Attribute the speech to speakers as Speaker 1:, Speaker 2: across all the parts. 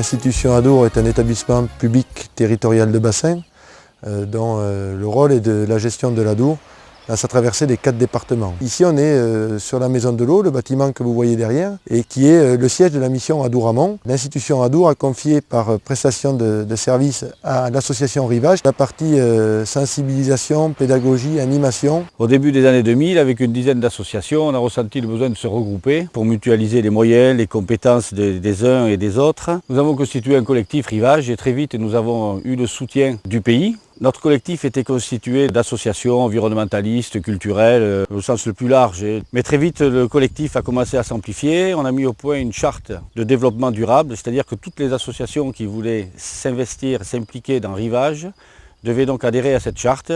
Speaker 1: L'institution Adour est un établissement public territorial de bassin dont le rôle est de la gestion de l'Adour dans sa traversée des 4 départements. Ici on est sur la maison de l'eau, le bâtiment que vous voyez derrière, et qui est le siège de la mission Adour-Amont. L'institution Adour a confié par prestation de services à l'association Rivage la partie sensibilisation, pédagogie, animation.
Speaker 2: Au début des années 2000, avec une dizaine d'associations, on a ressenti le besoin de se regrouper pour mutualiser les moyens, les compétences des uns et des autres. Nous avons constitué un collectif Rivage et très vite nous avons eu le soutien du pays. Notre collectif était constitué d'associations environnementalistes, culturelles, au sens le plus large. Mais très vite, le collectif a commencé à s'amplifier. On a mis au point une charte de développement durable, c'est-à-dire que toutes les associations qui voulaient s'investir, s'impliquer dans Rivage, devaient donc adhérer à cette charte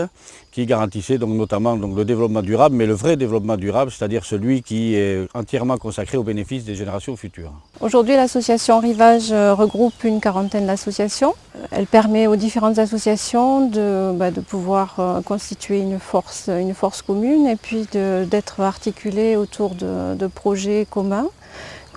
Speaker 2: qui garantissait donc notamment le développement durable, mais le vrai développement durable, c'est-à-dire celui qui est entièrement consacré au bénéfice des générations futures.
Speaker 3: Aujourd'hui, l'association Rivage regroupe une quarantaine d'associations. Elle permet aux différentes associations de pouvoir constituer une force commune et puis d'être articulées autour de projets communs,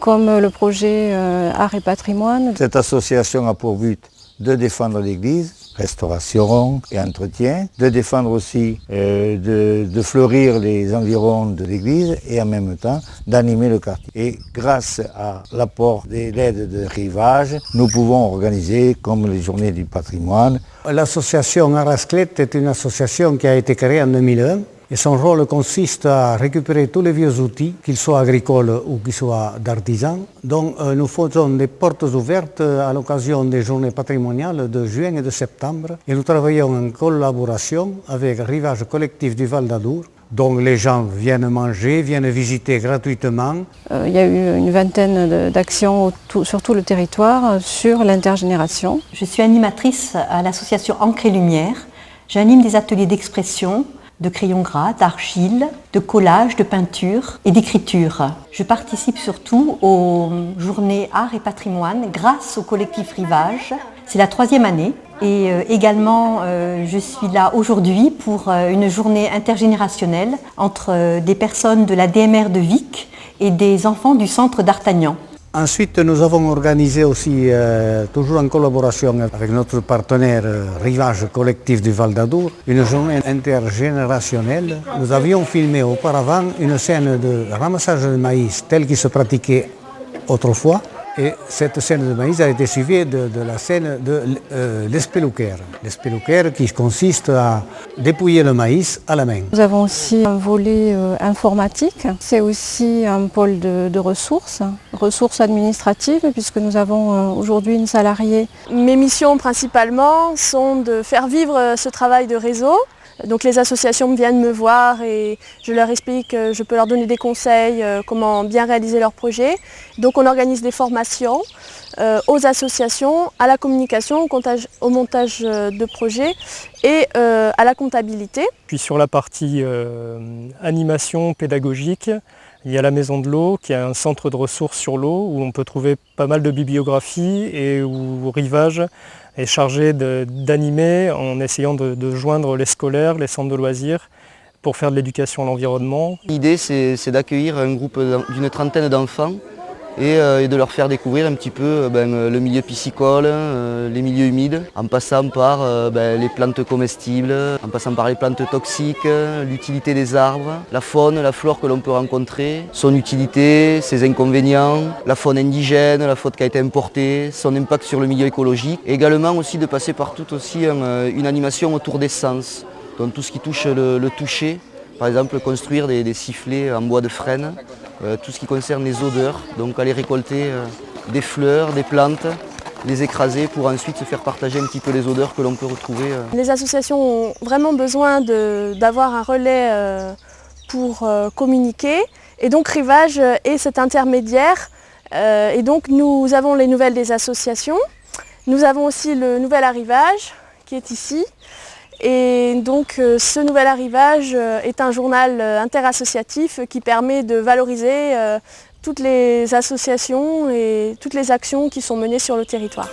Speaker 3: comme le projet Art et Patrimoine.
Speaker 4: Cette association a pour but de défendre l'Église, restauration et entretien, de défendre aussi, de fleurir les environs de l'église et en même temps d'animer le quartier. Et grâce à l'apport de l'aide de Rivage, nous pouvons organiser comme les journées du patrimoine.
Speaker 5: L'association Arasclette est une association qui a été créée en 2001. Et son rôle consiste à récupérer tous les vieux outils, qu'ils soient agricoles ou qu'ils soient d'artisans. Donc nous faisons des portes ouvertes à l'occasion des journées patrimoniales de juin et de septembre. Et nous travaillons en collaboration avec Rivage Collectif du Val d'Adour. Donc les gens viennent manger, viennent visiter gratuitement.
Speaker 3: Il y a eu une vingtaine d'actions sur tout le territoire sur l'intergénération.
Speaker 6: Je suis animatrice à l'association Encre et Lumière. J'anime des ateliers d'expression, de crayon gras, d'argile, de collage, de peinture et d'écriture. Je participe surtout aux journées Art et Patrimoine grâce au collectif Rivage. C'est la 3e année et également je suis là aujourd'hui pour une journée intergénérationnelle entre des personnes de la DMR de Vic et des enfants du centre d'Artagnan.
Speaker 5: Ensuite, nous avons organisé aussi, toujours en collaboration avec notre partenaire Rivage Collectif du Val d'Adour, une journée intergénérationnelle. Nous avions filmé auparavant une scène de ramassage de maïs telle qu'il se pratiquait autrefois. Et cette scène de maïs a été suivie de la scène de l'espelouquer. L'espelouquer qui consiste à dépouiller le maïs à la main.
Speaker 3: Nous avons aussi un volet informatique. C'est aussi un pôle de ressources administratives, puisque nous avons aujourd'hui une salariée.
Speaker 7: Mes missions principalement sont de faire vivre ce travail de réseau. Donc les associations viennent me voir et je leur explique que je peux leur donner des conseils, comment bien réaliser leurs projets. Donc on organise des formations aux associations, à la communication, au montage de projets et à la comptabilité.
Speaker 8: Puis sur la partie animation pédagogique, il y a la Maison de l'eau qui est un centre de ressources sur l'eau où on peut trouver pas mal de bibliographies et où Rivage est chargé d'animer en essayant de joindre les scolaires, les centres de loisirs pour faire de l'éducation à l'environnement.
Speaker 9: L'idée c'est d'accueillir un groupe d'une 30aine d'enfants et de leur faire découvrir un petit peu le milieu piscicole, les milieux humides, en passant par les plantes comestibles, en passant par les plantes toxiques, l'utilité des arbres, la faune, la flore que l'on peut rencontrer, son utilité, ses inconvénients, la faune indigène, la faune qui a été importée, son impact sur le milieu écologique. Et également aussi de passer par toute aussi une animation autour des sens, donc tout ce qui touche le toucher. Par exemple, construire des sifflets en bois de frêne, tout ce qui concerne les odeurs, donc aller récolter des fleurs, des plantes, les écraser pour ensuite se faire partager un petit peu les odeurs que l'on peut retrouver.
Speaker 7: Les associations ont vraiment besoin d'avoir un relais pour communiquer et donc Rivage est cet intermédiaire et donc nous avons les nouvelles des associations, nous avons aussi le nouvel arrivage qui est ici. Et donc ce nouvel arrivage est un journal interassociatif qui permet de valoriser toutes les associations et toutes les actions qui sont menées sur le territoire.